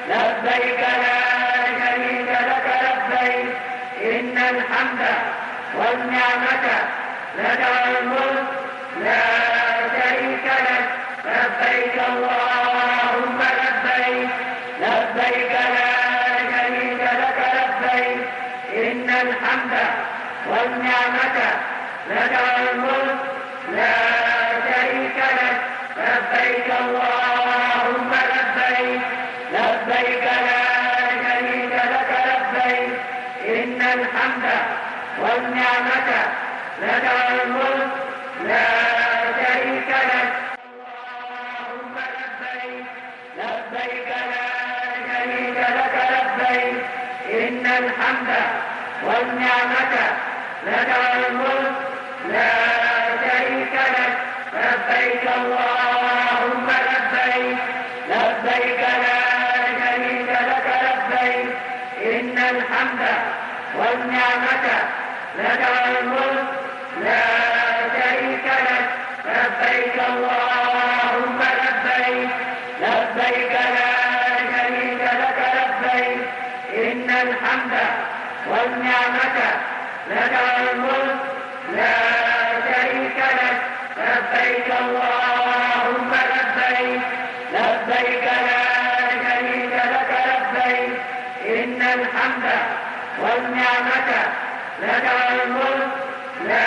لبيك لا شريك لك لبيك إن الحمد والنعمة لك والملك لا شريك لك لبيك اللهم لبيك لبيك لا شريك لك لبيك إن الحمد والنعمة لك والملك لا شريك لك لبيك اللهم لبيك لبيك لا شريك لك لبيك إن الحمد والنعمة لك والملك لا شريك لك اللهم لبيك لبيك لا شريك لك لبيك إن الحمد والنعمة لك والملك لا شريك لك لبيك اللهم لبيك لبيك لا شريك لك لبيك إن الحمد والنعمة لك والملك لا شريك لك لبيك اللهم لبيك لبيك لا شريك لك لبيك إن الحمد والنعمة لك والملك لا شريك لك لبيك اللهم لبيك لبيك لا شريك لك لبيك إن الحمد والنعمة لك والملك لا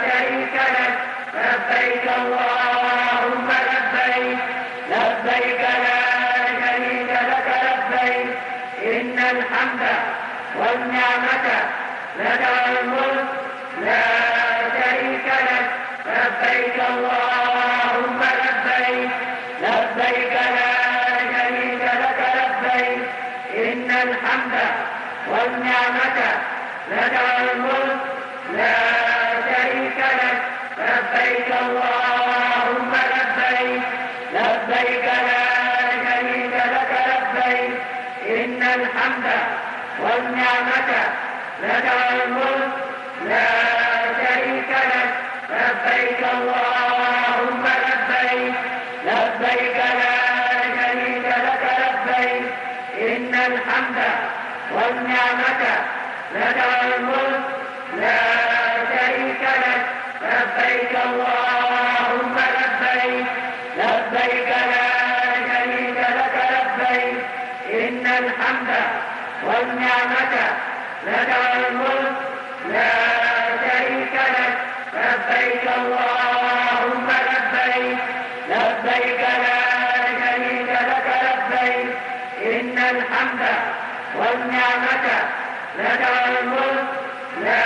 شريك لك لبيك اللهم لبيك لبيك لا شريك لك لبيك إن الحمد والنعمة لك والملك لا شريك لك لبيك اللهم لبيك لبيك لا شريك لك لبيك إن الحمد والنعمة لك والملك لا شريك لك لبيك اللهم لبيك لبيك لا شريك لك لبيك إن الحمد والنعمة لك والملك لا شريك لك لبيك اللهم لبيك لبيك لا شريك لك لبيك إن الحمد والنعمة لك والملك لا شريك لك لبيك اللهم لبيك لبيك لا شريك لك لبيك إن الحمد والنعمة لك والملك لا شريك لك لبيك اللهم لبيك لبيك لا شريك لك لبيك إن الحمد والنعمة لك والملك لا